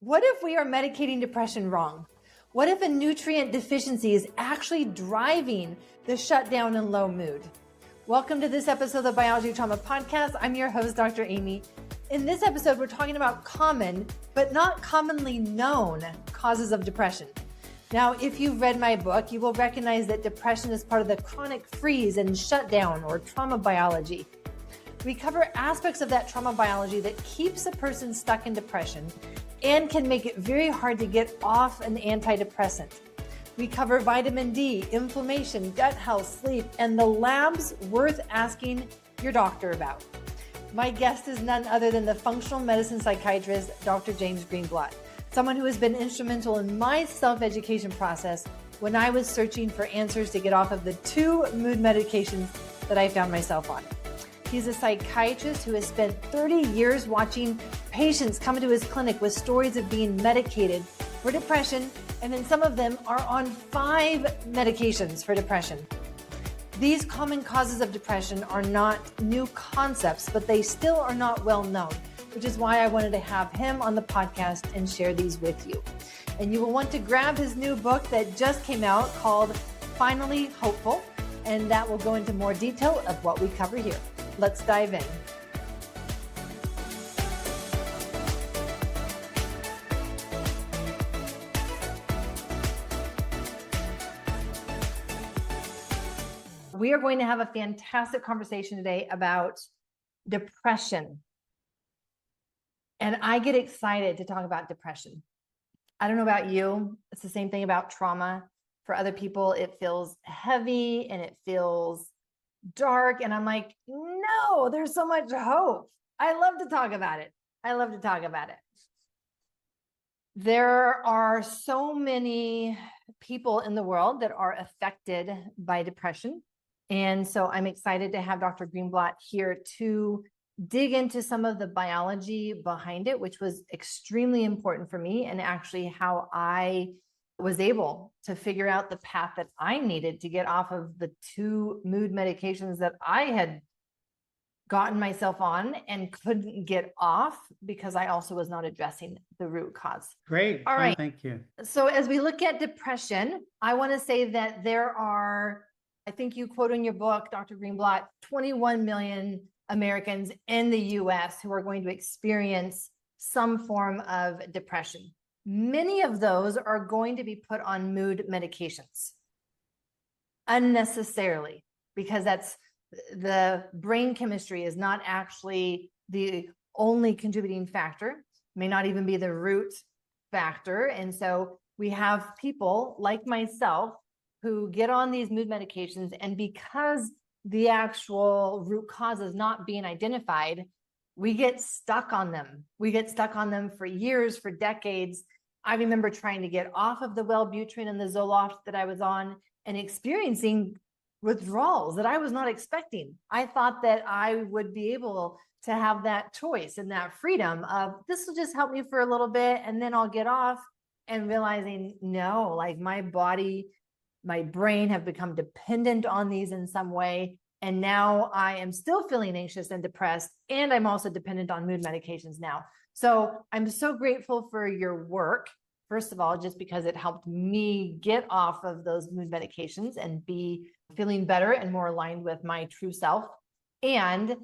What if we are medicating depression wrong? What if a nutrient deficiency is actually driving the shutdown and low mood? Welcome to this episode of the Biology of Trauma podcast. I'm your host, Dr. Amy. In this episode, we're talking about common, but not commonly known causes of depression. Now, if you've read my book, you will recognize that depression is part of the chronic freeze and shutdown or trauma biology. We cover aspects of that trauma biology that keeps a person stuck in depression and can make it very hard to get off an antidepressant. We cover vitamin D, inflammation, gut health, sleep, and the labs worth asking your doctor about. My guest is none other than the functional medicine psychiatrist, Dr. James Greenblatt, someone who has been instrumental in my self-education process when I was searching for answers to get off of the 2 mood medications that I found myself on. He's a psychiatrist who has spent 30 years watching patients come into his clinic with stories of being medicated for depression, and then some of them are on 5 medications for depression. These common causes of depression are not new concepts, but they still are not well known, which is why I wanted to have him on the podcast and share these with you. And you will want to grab his new book that just came out called Finally Hopeful, and that will go into more detail of what we cover here. Let's dive in. We are going to have a fantastic conversation today about depression. And I get excited to talk about depression. I don't know about you. It's the same thing about trauma. For other people, it feels heavy and it feels dark. And I'm like, no, there's so much hope. I love to talk about it. There are so many people in the world that are affected by depression. And so I'm excited to have Dr. Greenblatt here to dig into some of the biology behind it, which was extremely important for me and actually how I was able to figure out the path that I needed to get off of the 2 mood medications that I had gotten myself on and couldn't get off because I also was not addressing the root cause. Great. All right. Thank you. So as we look at depression, I want to say that there are, I think you quote in your book, Dr. Greenblatt, 21 million Americans in the US who are going to experience some form of depression. Many of those are going to be put on mood medications unnecessarily because that's the brain chemistry is not actually the only contributing factor, may not even be the root factor. And so we have people like myself who get on these mood medications, and because the actual root cause is not being identified, we get stuck on them. We get stuck on them for years, for decades. I remember trying to get off of the Wellbutrin and the Zoloft that I was on and experiencing withdrawals that I was not expecting. I thought that I would be able to have that choice and that freedom of this will just help me for a little bit and then I'll get off, and realizing no, like my body, my brain have become dependent on these in some way. And now I am still feeling anxious and depressed, and I'm also dependent on mood medications now. So I'm so grateful for your work, first of all, just because it helped me get off of those mood medications and be feeling better and more aligned with my true self. And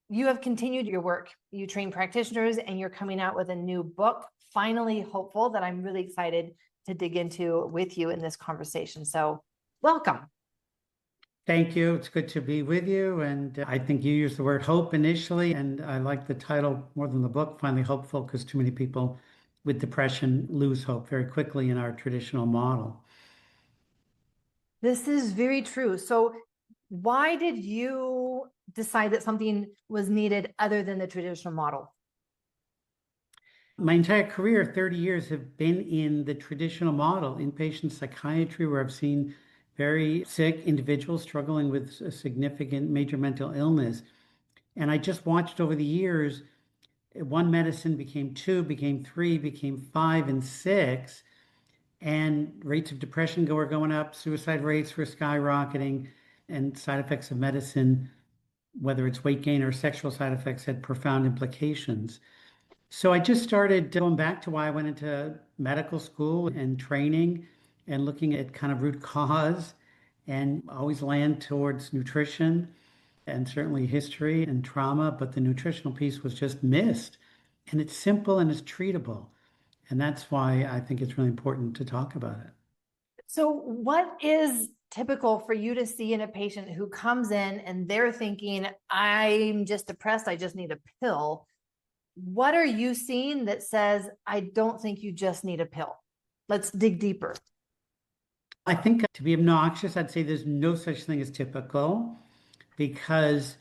you have continued your work. You train practitioners and you're coming out with a new book, Finally Hopeful, that I'm really excited to dig into with you in this conversation. So welcome. Thank you. It's good to be with you. And I think you used the word hope initially, and I like the title more than the book, Finally Hopeful, because too many people with depression lose hope very quickly in our traditional model. This is very true. So why did you decide that something was needed other than the traditional model? My entire career, 30 years, have been in the traditional model, inpatient psychiatry, where I've seen very sick individuals struggling with a significant major mental illness. And I just watched over the years, one medicine became 2, became 3, became 5 and 6, and rates of depression were going up, suicide rates were skyrocketing, and side effects of medicine, whether it's weight gain or sexual side effects, had profound implications. So I just started going back to why I went into medical school and training and looking at kind of root cause and always land towards nutrition and certainly history and trauma, but the nutritional piece was just missed. And it's simple and it's treatable. And that's why I think it's really important to talk about it. So, what is typical for you to see in a patient who comes in and they're thinking, I'm just depressed, I just need a pill? What are you seeing that says, I don't think you just need a pill? Let's dig deeper. I think to be obnoxious, I'd say there's no such thing as typical because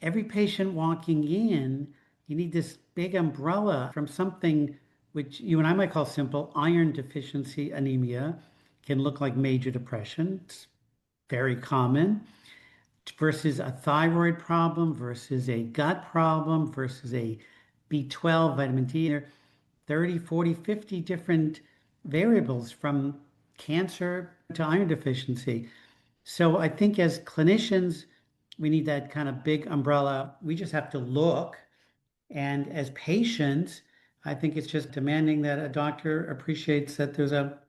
every patient walking in, you need this big umbrella from something which you and I might call simple iron deficiency anemia, can look like major depression. It's very common, versus a thyroid problem, versus a gut problem, versus a B12, vitamin D. There are 30, 40, 50 different variables from cancer to iron deficiency. So I think as clinicians, we need that kind of big umbrella. We just have to look. And as patients, I think it's just demanding that a doctor appreciates that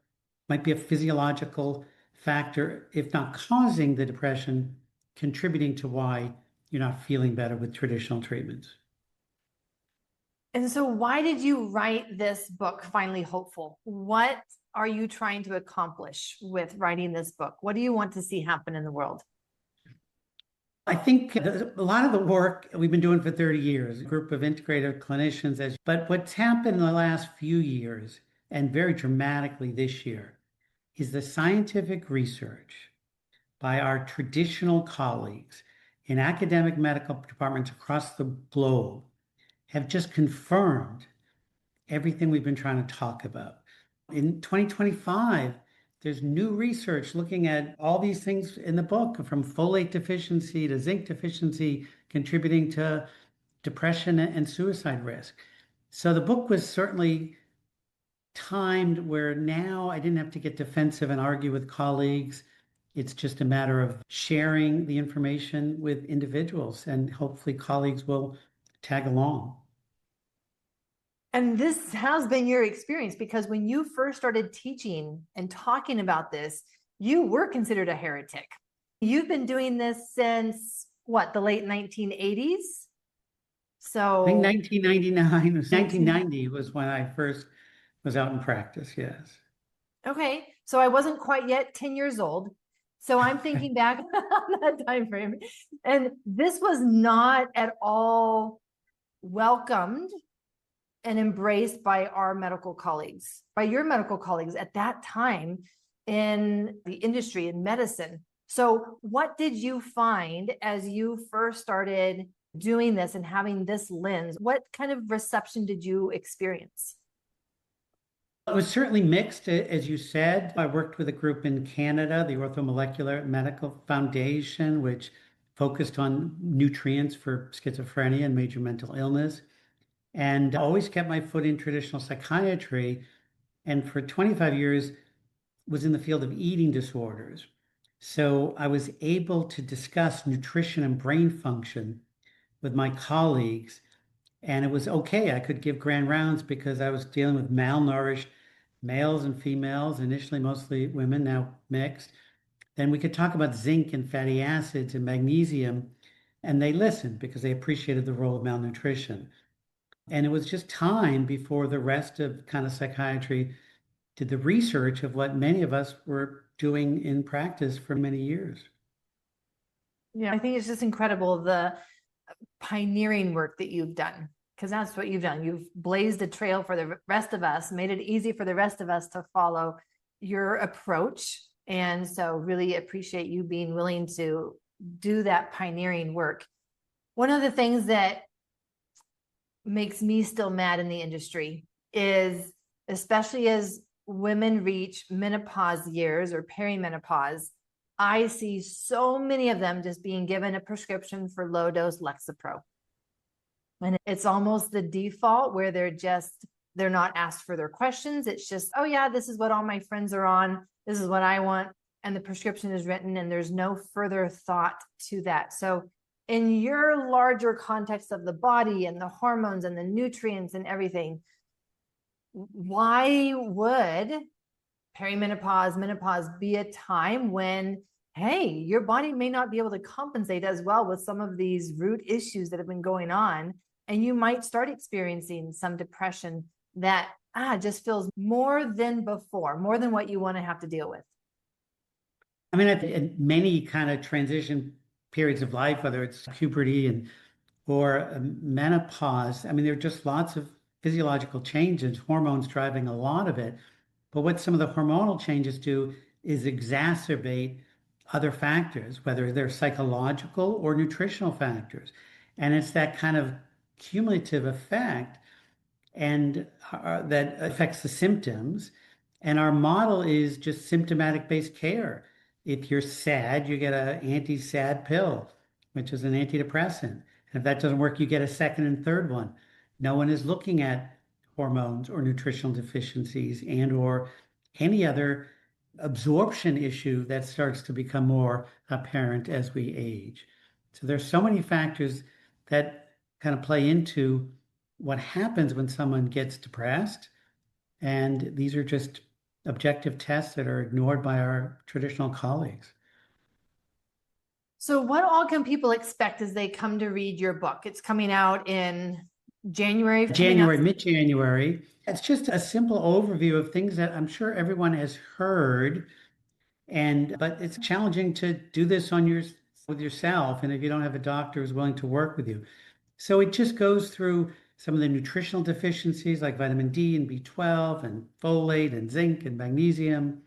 might be a physiological factor, if not causing the depression, contributing to why you're not feeling better with traditional treatments. And so, why did you write this book, Finally Hopeful? What are you trying to accomplish with writing this book? What do you want to see happen in the world? I think a lot of the work we've been doing for 30 years, a group of integrative clinicians, but what's happened in the last few years, and very dramatically this year, is the scientific research by our traditional colleagues in academic medical departments across the globe have just confirmed everything we've been trying to talk about. In 2025, there's new research looking at all these things in the book, from folate deficiency to zinc deficiency, contributing to depression and suicide risk. So the book was certainly timed where now I didn't have to get defensive and argue with colleagues. It's just a matter of sharing the information with individuals, and hopefully colleagues will tag along. And this has been your experience, because when you first started teaching and talking about this, you were considered a heretic. You've been doing this since what, the late 1980s? So I think 1999 was 1990 was when I first was out in practice, yes. Okay, so I wasn't quite yet 10 years old. So I'm thinking back on that time frame, and this was not at all welcomed and embraced by our medical colleagues, by your medical colleagues at that time in the industry, in medicine. So what did you find as you first started doing this and having this lens? What kind of reception did you experience? It was certainly mixed, as you said. I worked with a group in Canada, the Orthomolecular Medical Foundation, which focused on nutrients for schizophrenia and major mental illness, and always kept my foot in traditional psychiatry. And for 25 years, was in the field of eating disorders. So I was able to discuss nutrition and brain function with my colleagues. And it was okay. I could give grand rounds because I was dealing with malnourished males and females, initially mostly women, now mixed. Then we could talk about zinc and fatty acids and magnesium. And they listened because they appreciated the role of malnutrition. And it was just time before the rest of kind of psychiatry did the research of what many of us were doing in practice for many years. Yeah, I think it's just incredible, the pioneering work that you've done, because that's what you've done. You've blazed a trail for the rest of us, made it easy for the rest of us to follow your approach. And so really appreciate you being willing to do that pioneering work. One of the things that makes me still mad in the industry is, especially as women reach menopause years or perimenopause, I see so many of them just being given a prescription for low dose Lexapro. And it's almost the default where they're not asked further questions. It's just, oh yeah, this is what all my friends are on. This is what I want. And the prescription is written and there's no further thought to that. So in your larger context of the body and the hormones and the nutrients and everything, why would perimenopause, menopause be a time when, hey, your body may not be able to compensate as well with some of these root issues that have been going on, and you might start experiencing some depression that just feels more than before, more than what you want to have to deal with? I mean, at many kind of transition periods of life, whether it's puberty or menopause, I mean, there are just lots of physiological changes, hormones driving a lot of it. But what some of the hormonal changes do is exacerbate other factors, whether they're psychological or nutritional factors. And it's that kind of cumulative effect and that affects the symptoms. And our model is just symptomatic based care. If you're sad, you get an anti-sad pill, which is an antidepressant. And if that doesn't work, you get a second and third one. No one is looking at hormones or nutritional deficiencies and or any other absorption issue that starts to become more apparent as we age. So there's so many factors that kind of play into what happens when someone gets depressed. And these are just objective tests that are ignored by our traditional colleagues. So what all can people expect as they come to read your book? It's coming out in January. Mid-January. It's just a simple overview of things that I'm sure everyone has heard, but it's challenging to do this with yourself, and if you don't have a doctor who's willing to work with you. So it just goes through some of the nutritional deficiencies like vitamin D and B12 and folate and zinc and magnesium,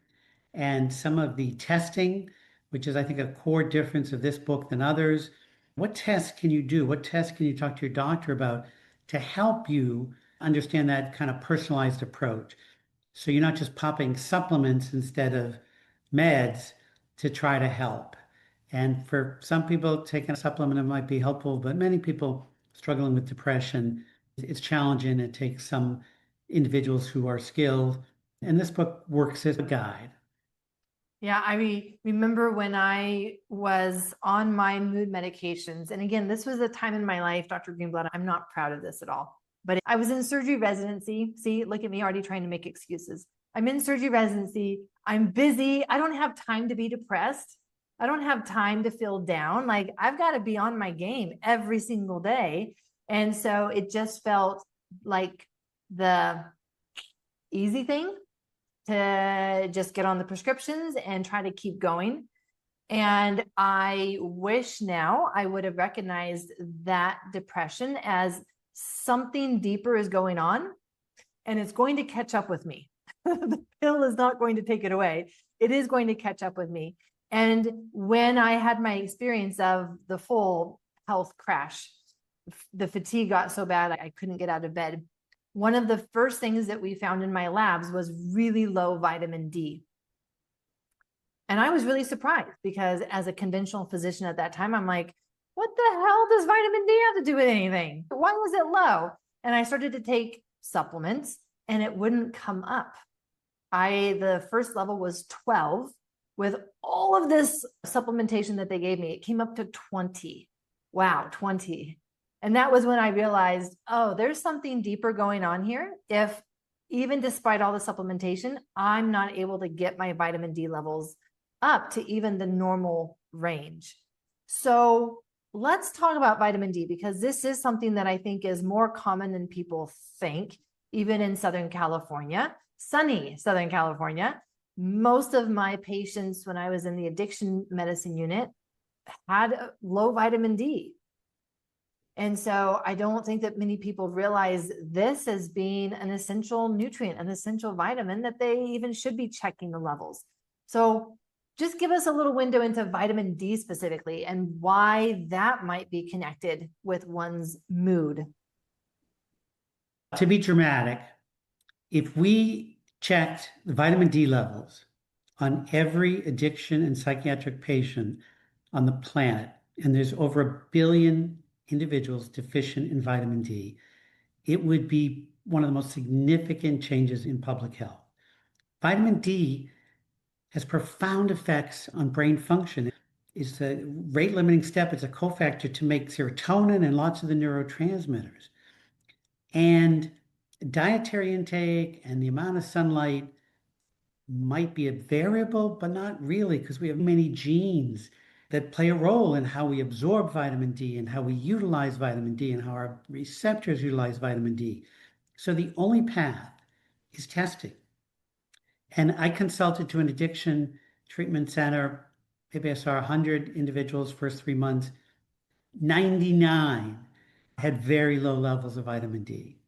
and some of the testing, which is, I think, a core difference of this book than others. What tests can you do? What tests can you talk to your doctor about to help you understand that kind of personalized approach? So you're not just popping supplements instead of meds to try to help. And for some people, taking a supplement might be helpful, but many people struggling with depression, it's challenging. It takes some individuals who are skilled. And this book works as a guide. Yeah, I remember when I was on my mood medications. And again, this was a time in my life, Dr. Greenblatt, I'm not proud of this at all, but I was in surgery residency. See, look at me already trying to make excuses. I'm in surgery residency. I'm busy. I don't have time to be depressed. I don't have time to feel down. Like, I've got to be on my game every single day. And so it just felt like the easy thing to just get on the prescriptions and try to keep going. And I wish now I would have recognized that depression as something deeper is going on, and it's going to catch up with me. The pill is not going to take it away. It is going to catch up with me. And when I had my experience of the full health crash, the fatigue got so bad I couldn't get out of bed. One of the first things that we found in my labs was really low vitamin D. And I was really surprised because as a conventional physician at that time, I'm like, what the hell does vitamin D have to do with anything? Why was it low? And I started to take supplements and it wouldn't come up. The first level was 12. With all of this supplementation that they gave me, it came up to 20. Wow, 20. And that was when I realized, oh, there's something deeper going on here. If even despite all the supplementation, I'm not able to get my vitamin D levels up to even the normal range. So let's talk about vitamin D, because this is something that I think is more common than people think, even in Southern California, sunny Southern California. Most of my patients, when I was in the addiction medicine unit, had low vitamin D. And so I don't think that many people realize this as being an essential nutrient, an essential vitamin, that they even should be checking the levels. So just give us a little window into vitamin D specifically and why that might be connected with one's mood. To be dramatic, if we checked the vitamin D levels on every addiction and psychiatric patient on the planet, and there's over 1 billion individuals deficient in vitamin D, it would be one of the most significant changes in public health. Vitamin D has profound effects on brain function. is the rate limiting step. It's a cofactor to make serotonin and lots of the neurotransmitters. And dietary intake and the amount of sunlight might be a variable, but not really, because we have many genes that play a role in how we absorb vitamin D and how we utilize vitamin D and how our receptors utilize vitamin D. So the only path is testing. And I consulted to an addiction treatment center. Maybe I saw 100 individuals first 3 months. 99 had very low levels of vitamin D.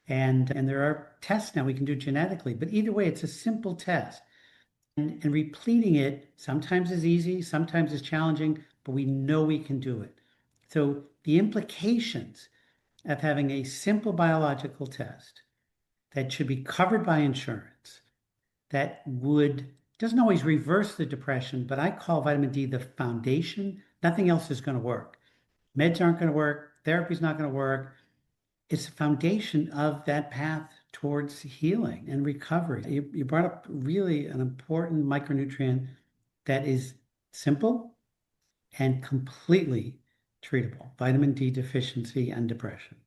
And there are tests now we can do genetically, but either way, it's a simple test. And repleting it sometimes is easy, sometimes is challenging, but we know we can do it. So the implications of having a simple biological test that should be covered by insurance, that doesn't always reverse the depression, but I call vitamin D the foundation. Nothing else is going to work. Meds aren't going to work. Therapy's not going to work. It's the foundation of that path towards healing and recovery. You brought up really an important micronutrient that is simple and completely treatable: vitamin D deficiency and depression.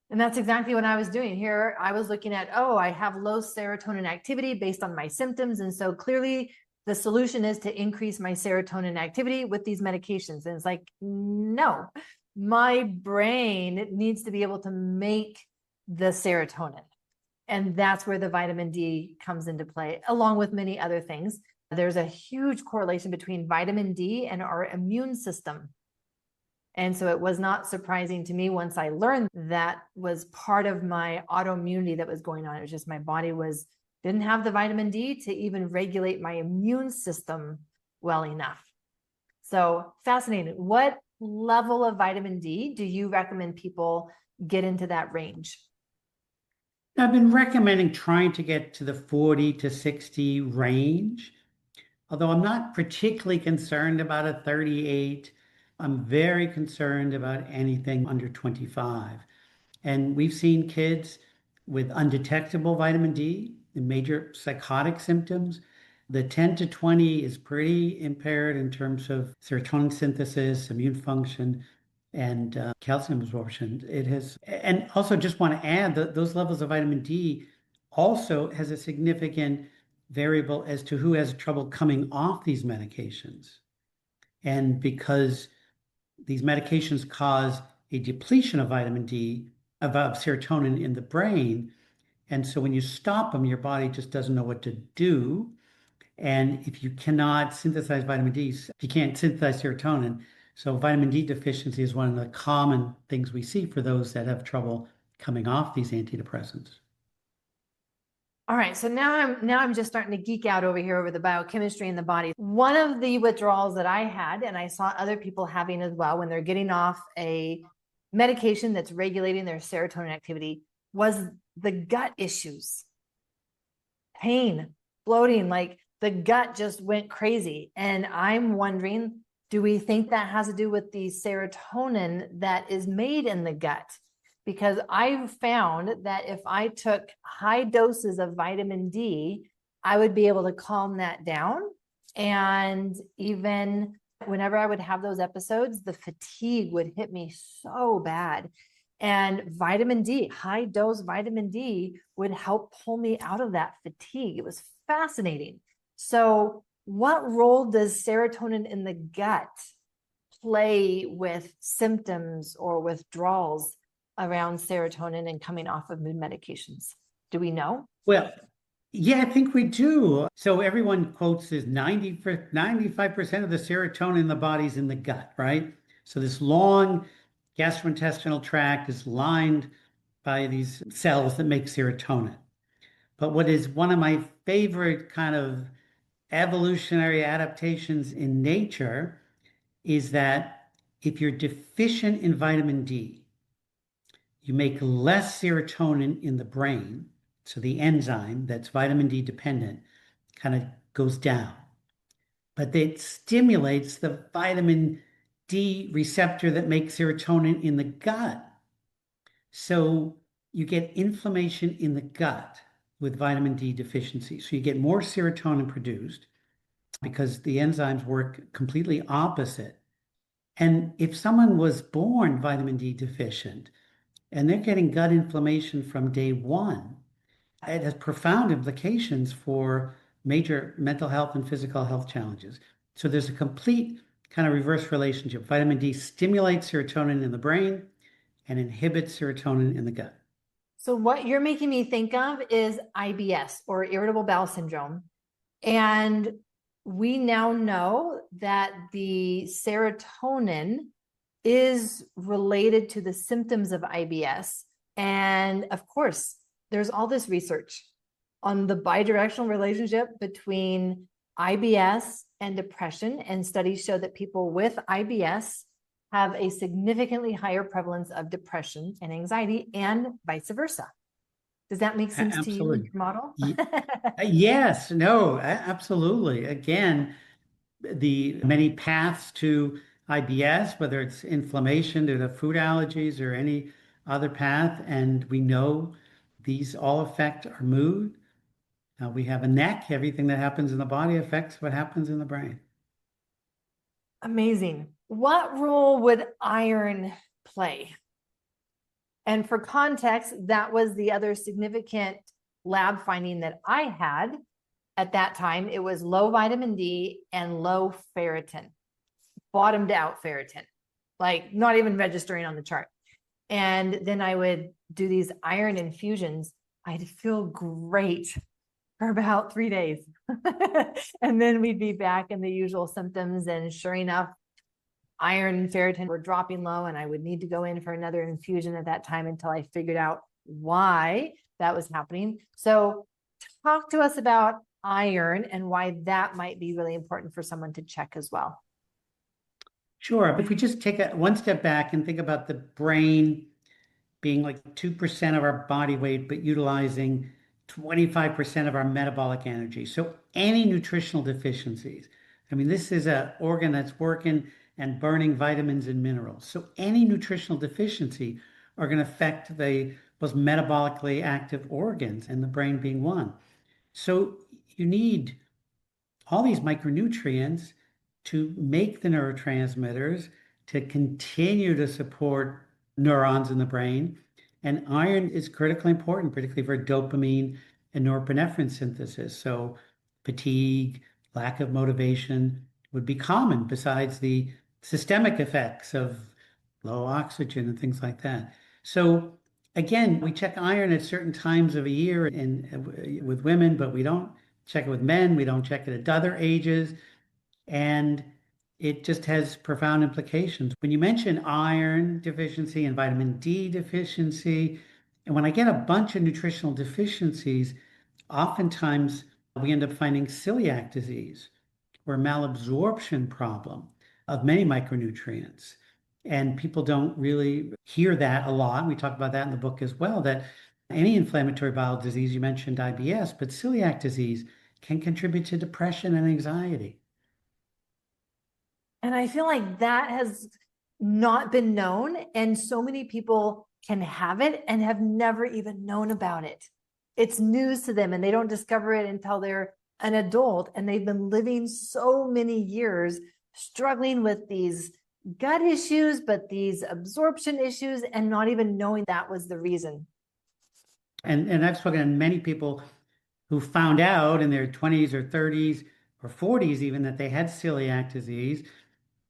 And that's exactly what I was doing here. I was looking at, oh, I have low serotonin activity based on my symptoms. And so clearly the solution is to increase my serotonin activity with these medications. And it's like, no, my brain needs to be able to make the serotonin. And that's where the vitamin D comes into play, along with many other things. There's a huge correlation between vitamin D and our immune system. And so it was not surprising to me once I learned that was part of my autoimmunity that was going on. It was just my body didn't have the vitamin D to even regulate my immune system well enough. So fascinating. What level of vitamin D do you recommend people get into that range? I've been recommending trying to get to the 40 to 60 range, although I'm not particularly concerned about a 38. I'm very concerned about anything under 25. And we've seen kids with undetectable vitamin D and major psychotic symptoms. The 10 to 20 is pretty impaired in terms of serotonin synthesis, immune function, and calcium absorption. And also just want to add that those levels of vitamin D also has a significant variable as to who has trouble coming off these medications. And because these medications cause a depletion of vitamin D, of serotonin in the brain. And so when you stop them, your body just doesn't know what to do. And if you cannot synthesize vitamin D, you can't synthesize serotonin. So vitamin D deficiency is one of the common things we see for those that have trouble coming off these antidepressants. All right, so now I'm just starting to geek out over here over the biochemistry in the body. One of the withdrawals that I had, and I saw other people having as well when they're getting off a medication that's regulating their serotonin activity, was the gut issues. Pain, bloating, like the gut just went crazy. And I'm wondering, do we think that has to do with the serotonin that is made in the gut? Because I've found that if I took high doses of vitamin D, I would be able to calm that down. And even whenever I would have those episodes, the fatigue would hit me so bad. And vitamin D, high dose vitamin D, would help pull me out of that fatigue. It was fascinating. So what role does serotonin in the gut play with symptoms or withdrawals around serotonin and coming off of mood medications? Do we know? Well, yeah, I think we do. So everyone quotes this 95% of the serotonin in the body's in the gut, right? So this long gastrointestinal tract is lined by these cells that make serotonin. But what is one of my favorite kind of evolutionary adaptations in nature is that if you're deficient in vitamin D, you make less serotonin in the brain. So the enzyme that's vitamin D dependent kind of goes down. But it stimulates the vitamin D receptor that makes serotonin in the gut. So you get inflammation in the gut with vitamin D deficiency. So you get more serotonin produced. because the enzymes work completely opposite. And if someone was born vitamin D deficient and they're getting gut inflammation from day one, it has profound implications for major mental health and physical health challenges. So there's a complete kind of reverse relationship. Vitamin D stimulates serotonin in the brain and inhibits serotonin in the gut. So what you're making me think of is IBS, or irritable bowel syndrome. And we now know that the serotonin is related to the symptoms of IBS. And of course, there's all this research on the bidirectional relationship between IBS and depression. And studies show that people with IBS have a significantly higher prevalence of depression and anxiety, and vice versa. Does that make sense to you in Absolutely. your model? Yes, no, absolutely. Again, the many paths to IBS, whether it's inflammation due to food allergies or any other path, and we know these all affect our mood. We have a neck. Everything that happens in the body affects what happens in the brain. Amazing. What role would iron play? And for context, that was the other significant lab finding that I had at that time. It was low vitamin D and low ferritin, bottomed out ferritin, like not even registering on the chart. And then I would do these iron infusions. I'd feel great for about 3 days. And then we'd be back in the usual symptoms. And sure enough, iron and ferritin were dropping low, and I would need to go in for another infusion at that time until I figured out why that was happening. So talk to us about iron and why that might be really important for someone to check as well. Sure. If we just take one step back and think about the brain being like 2% of our body weight, but utilizing 25% of our metabolic energy. So any nutritional deficiencies, I mean, this is an organ that's working and burning vitamins and minerals. So any nutritional deficiency are going to affect the most metabolically active organs, and the brain being one. So you need all these micronutrients to make the neurotransmitters to continue to support neurons in the brain. And iron is critically important, particularly for dopamine and norepinephrine synthesis. So fatigue, lack of motivation would be common, besides the systemic effects of low oxygen and things like that. So again, we check iron at certain times of a year with women, but we don't check it with men. We don't check it at other ages. And it just has profound implications. When you mention iron deficiency and vitamin D deficiency, and when I get a bunch of nutritional deficiencies, oftentimes we end up finding celiac disease or malabsorption problem of many micronutrients. And people don't really hear that a lot. We talk about that in the book as well, that any inflammatory bowel disease, you mentioned IBS, but celiac disease can contribute to depression and anxiety. And I feel like that has not been known. And so many people can have it and have never even known about it. It's news to them, and they don't discover it until they're an adult. And they've been living so many years struggling with these gut issues, but these absorption issues, and not even knowing that was the reason. And I've spoken to many people who found out in their 20s or 30s or 40s even that they had celiac disease.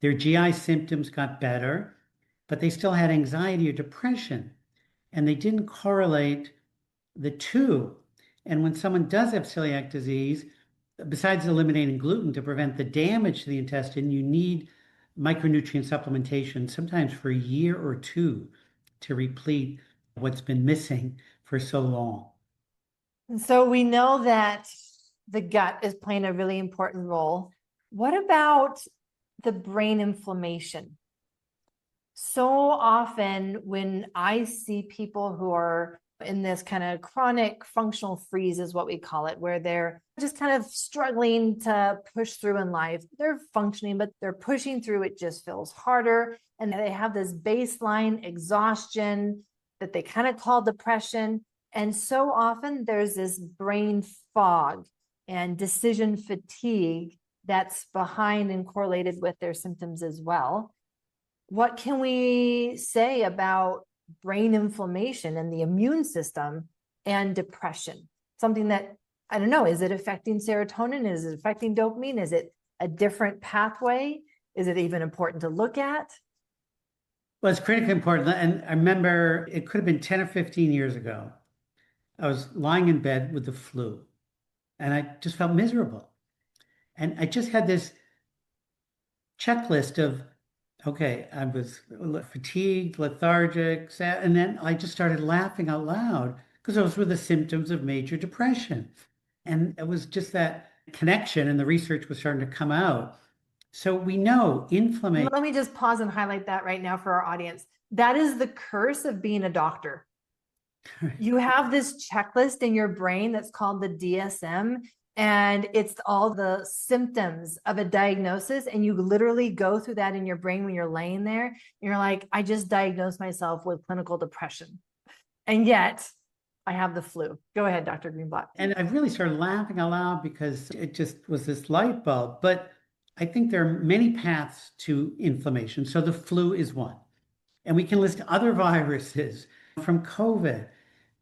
Their GI symptoms got better, but they still had anxiety or depression, and they didn't correlate the two. And when someone does have celiac disease, besides eliminating gluten to prevent the damage to the intestine, you need micronutrient supplementation, sometimes for a year or two, to replete what's been missing for so long. And so we know that the gut is playing a really important role. What about the brain inflammation? So often when I see people who are in this kind of chronic functional freeze, is what we call it, where they're just kind of struggling to push through in life. They're functioning, but they're pushing through. It just feels harder. And they have this baseline exhaustion that they kind of call depression. And so often there's this brain fog and decision fatigue that's behind and correlated with their symptoms as well. What can we say about brain inflammation and the immune system and depression? Something that, I don't know, is it affecting serotonin? Is it affecting dopamine? Is it a different pathway? Is it even important to look at? Well, it's critically important. And I remember it could have been 10 or 15 years ago. I was lying in bed with the flu and I just felt miserable. And I just had this checklist of, okay, I was fatigued, lethargic, sad, and then I just started laughing out loud because those were the symptoms of major depression. And it was just that connection, and the research was starting to come out. So we know inflammation. Let me just pause and highlight that right now for our audience. That is the curse of being a doctor. You have this checklist in your brain that's called the DSM, and it's all the symptoms of a diagnosis. And you literally go through that in your brain when you're laying there. And you're like, I just diagnosed myself with clinical depression. And yet I have the flu. Go ahead, Dr. Greenblatt. And I really started laughing out loud because it just was this light bulb. But I think there are many paths to inflammation. So the flu is one. And we can list other viruses from COVID.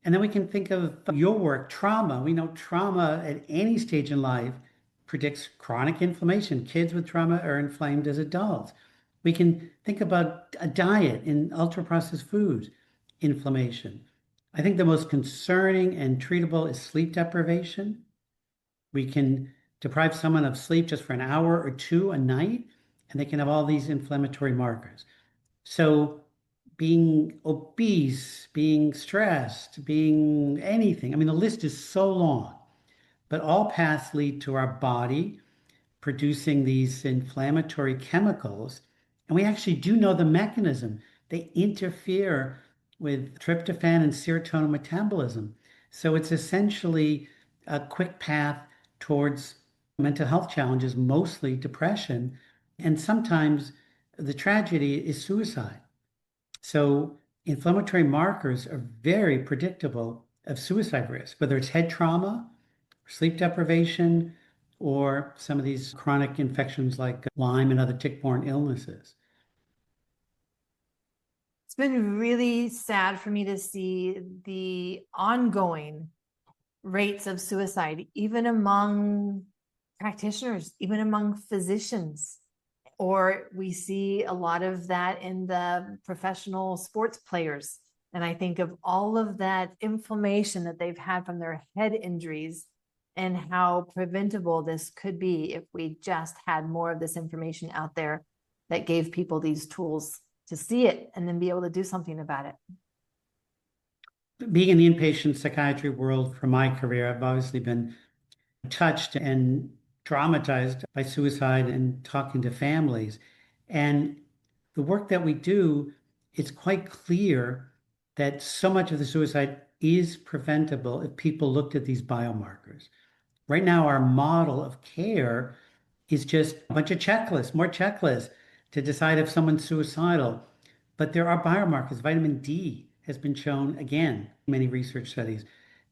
And then we can think of your work, trauma. We know trauma at any stage in life predicts chronic inflammation. Kids with trauma are inflamed as adults. We can think about a diet in ultra-processed foods, inflammation. I think the most concerning and treatable is sleep deprivation. We can deprive someone of sleep just for an hour or two a night, and they can have all these inflammatory markers. So being obese, being stressed, being anything. I mean, the list is so long, but all paths lead to our body producing these inflammatory chemicals. And we actually do know the mechanism. They interfere with tryptophan and serotonin metabolism. So it's essentially a quick path towards mental health challenges, mostly depression. And sometimes the tragedy is suicide. So inflammatory markers are very predictable of suicide risk, whether it's head trauma, sleep deprivation, or some of these chronic infections like Lyme and other tick-borne illnesses. It's been really sad for me to see the ongoing rates of suicide, even among practitioners, even among physicians. Or we see a lot of that in the professional sports players. And I think of all of that inflammation that they've had from their head injuries and how preventable this could be if we just had more of this information out there that gave people these tools to see it and then be able to do something about it. Being in the inpatient psychiatry world for my career, I've obviously been touched and traumatized by suicide and talking to families. And the work that we do, it's quite clear that so much of the suicide is preventable if people looked at these biomarkers. Right now, our model of care is just a bunch of checklists, more checklists to decide if someone's suicidal. But there are biomarkers. Vitamin D has been shown again in many research studies,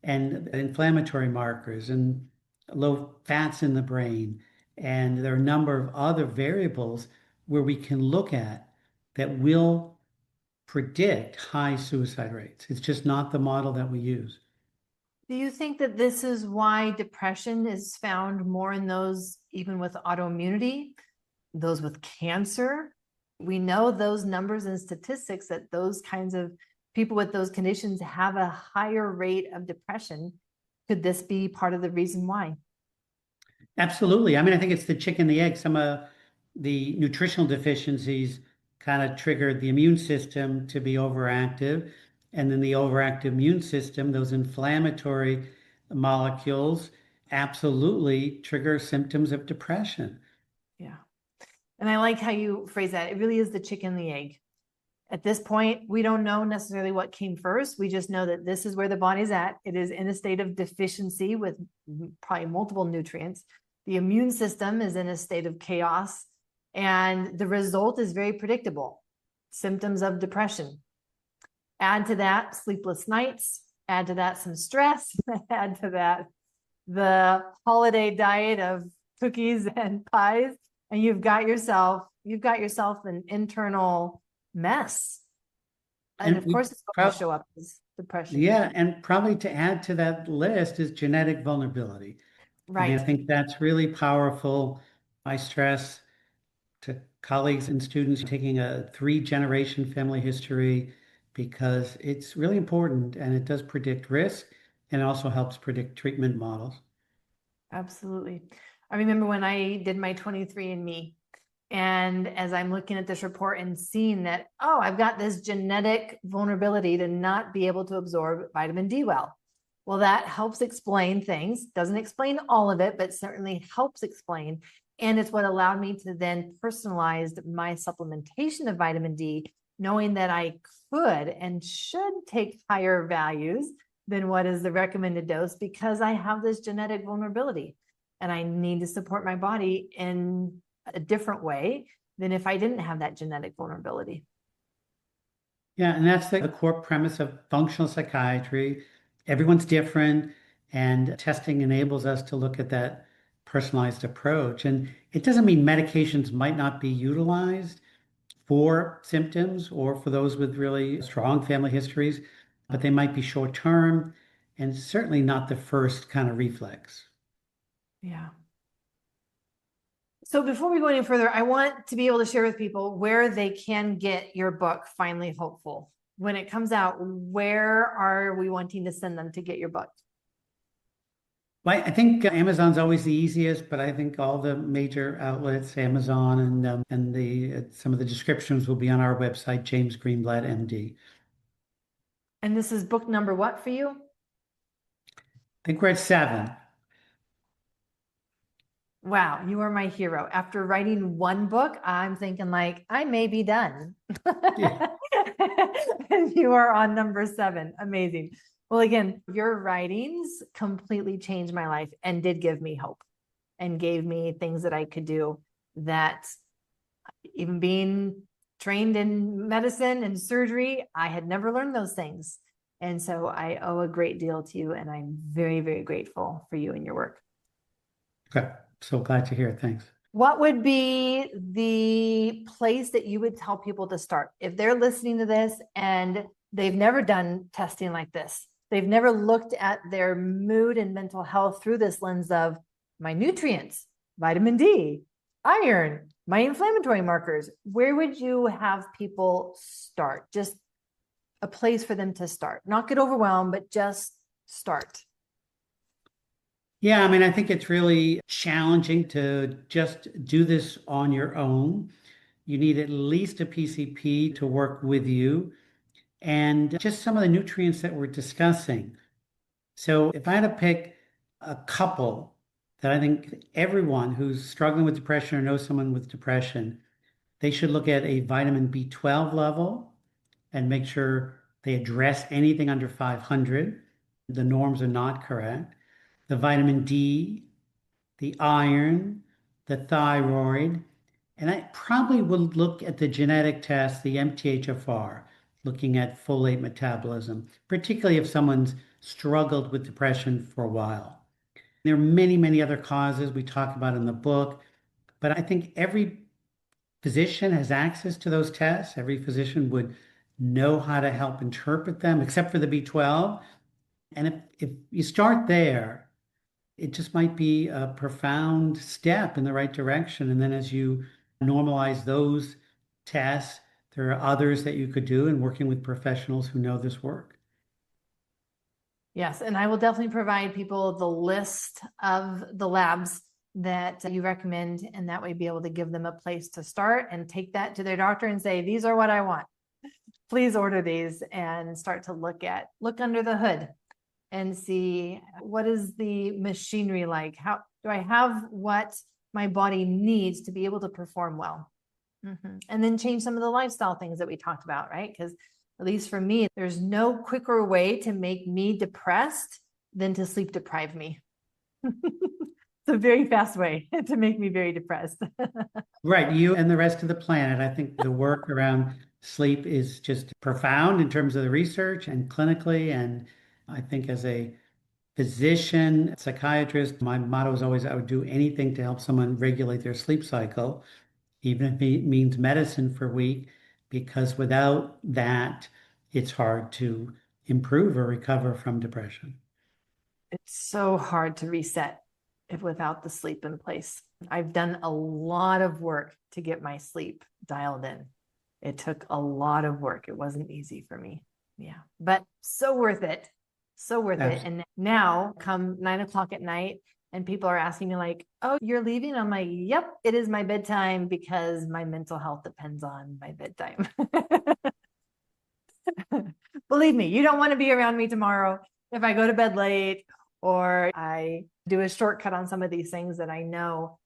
and inflammatory markers and low fats in the brain. And there are a number of other variables where we can look at that will predict high suicide rates. It's just not the model that we use. Do you think that this is why depression is found more in those even with autoimmunity, those with cancer? We know those numbers and statistics that those kinds of people with those conditions have a higher rate of depression. Could this be part of the reason why? Absolutely. I mean, I think it's the chicken and the egg. Some of the nutritional deficiencies kind of triggered the immune system to be overactive. And then the overactive immune system, those inflammatory molecules absolutely trigger symptoms of depression. Yeah. And I like how you phrase that. It really is the chicken and the egg. At this point, we don't know necessarily what came first. We just know that this is where the body's at. It is in a state of deficiency with probably multiple nutrients. The immune system is in a state of chaos, and the result is very predictable. Symptoms of depression. Add to that sleepless nights, add to that some stress, add to that the holiday diet of cookies and pies, and you've got yourself an internal mess. And And of we course it's going to show up as depression. yeah, and probably to add to that list is genetic vulnerability. I mean, I Right. think that's really powerful. I stress to colleagues and students taking a three-generation family history because it's really important and it does predict risk and also helps predict treatment models. Absolutely. I remember when I did my 23andMe, and as I'm looking at this report and seeing that, oh, I've got this genetic vulnerability to not be able to absorb vitamin D well. Well, that helps explain things. Doesn't explain all of it, but certainly helps explain. And it's what allowed me to then personalize my supplementation of vitamin D, knowing that I could and should take higher values than what is the recommended dose because I have this genetic vulnerability and I need to support my body in a different way than if I didn't have that genetic vulnerability. Yeah, and that's the core premise of functional psychiatry. Everyone's different, and testing enables us to look at that personalized approach. And it doesn't mean medications might not be utilized for symptoms or for those with really strong family histories, but they might be short term and certainly not the first kind of reflex. Yeah. So before we go any further, I want to be able to share with people where they can get your book, Finally Hopeful. When it comes out, where are we wanting to send them to get your book? Well, I think Amazon's always the easiest, but I think all the major outlets, Amazon and the some of the descriptions will be on our website, James Greenblatt, MD. And this is book number what for you? I think we're at 7. Wow, you are my hero. After writing one book, I'm thinking like, I may be done. Yeah. And you are on number 7. Amazing. Well, again, your writings completely changed my life and did give me hope and gave me things that I could do that even being trained in medicine and surgery, I had never learned those things. And so I owe a great deal to you, and I'm very, very grateful for you and your work. Okay. So glad to hear it. Thanks. What would be the place that you would tell people to start if they're listening to this and they've never done testing like this? They've never looked at their mood and mental health through this lens of my nutrients, vitamin D, iron, my inflammatory markers. Where would you have people start? Just a place for them to start, not get overwhelmed, but just start. Yeah, I mean, I think it's really challenging to just do this on your own. You need at least a PCP to work with you and just some of the nutrients that we're discussing. So if I had to pick a couple that I think everyone who's struggling with depression or knows someone with depression, they should look at a vitamin B12 level and make sure they address anything under 500. The norms are not correct. The vitamin D, the iron, the thyroid, and I probably would look at the genetic test, the MTHFR, looking at folate metabolism, particularly if someone's struggled with depression for a while. There are many, many other causes we talk about in the book, but I think every physician has access to those tests. Every physician would know how to help interpret them, except for the B12. And if you start there, it just might be a profound step in the right direction. And then as you normalize those tests, there are others that you could do in working with professionals who know this work. Yes, and I will definitely provide people the list of the labs that you recommend, and that way be able to give them a place to start and take that to their doctor and say, these are what I want. Please order these and start to look under the hood and see what is the machinery like? How do I have what my body needs to be able to perform well? And then change some of the lifestyle things that we talked about, right? Because at least for me, there's no quicker way to make me depressed than to sleep deprive me. It's a very fast way to make me very depressed. Right, you and the rest of the planet. I think the work around sleep is just profound in terms of the research and clinically. And I think as a physician, psychiatrist, my motto is always I would do anything to help someone regulate their sleep cycle, even if it means medicine for a week, because without that, it's hard to improve or recover from depression. It's so hard to reset if without the sleep in place. I've done a lot of work to get my sleep dialed in. It took a lot of work. It wasn't easy for me. Yeah, but so worth it. So worth it. And now come 9 o'clock at night and people are asking me like, oh, you're leaving? I'm like, yep, it is my bedtime because my mental health depends on my bedtime. Believe me, you don't want to be around me tomorrow if I go to bed late or I do a shortcut on some of these things that I know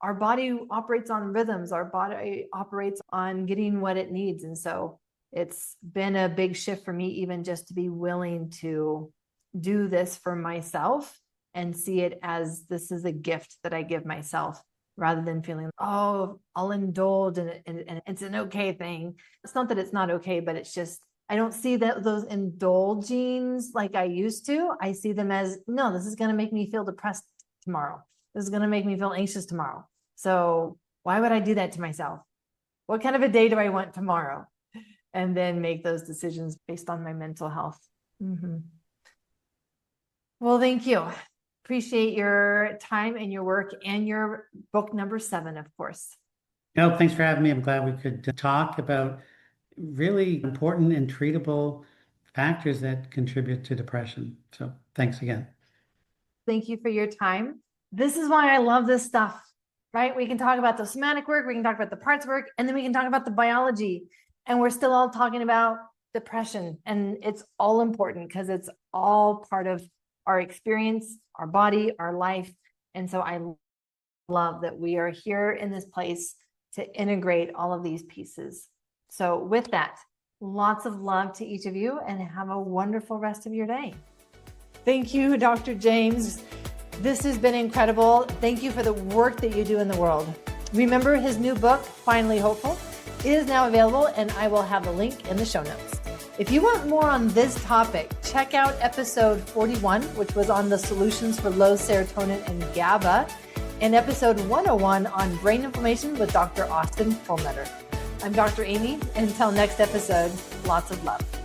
our body operates on rhythms. Our body operates on getting what it needs. And so it's been a big shift for me, even just to be willing to do this for myself and see it as this is a gift that I give myself rather than feeling, oh, I'll indulge and it's an okay thing. It's not that it's not okay, but it's just, I don't see that those indulgings like I used to. I see them as, no, this is going to make me feel depressed tomorrow. This is going to make me feel anxious tomorrow. So why would I do that to myself? What kind of a day do I want tomorrow? And then make those decisions based on my mental health. Mm-hmm. Well, thank you. Appreciate your time and your work and your book number 7, of course. No, thanks for having me. I'm glad we could talk about really important and treatable factors that contribute to depression. So thanks again. Thank you for your time. This is why I love this stuff, right? We can talk about the somatic work, we can talk about the parts work, and then we can talk about the biology. And we're still all talking about depression. And it's all important because it's all part of our experience, our body, our life. And so I love that we are here in this place to integrate all of these pieces. So with that, lots of love to each of you and have a wonderful rest of your day. Thank you, Dr. James. This has been incredible. Thank you for the work that you do in the world. Remember his new book, Finally Hopeful, is now available, and I will have a link in the show notes. If you want more on this topic, check out episode 41, which was on the solutions for low serotonin and GABA, and episode 101 on brain inflammation with Dr. Austin Perlmutter. I'm Dr. Amy. Until next episode, lots of love.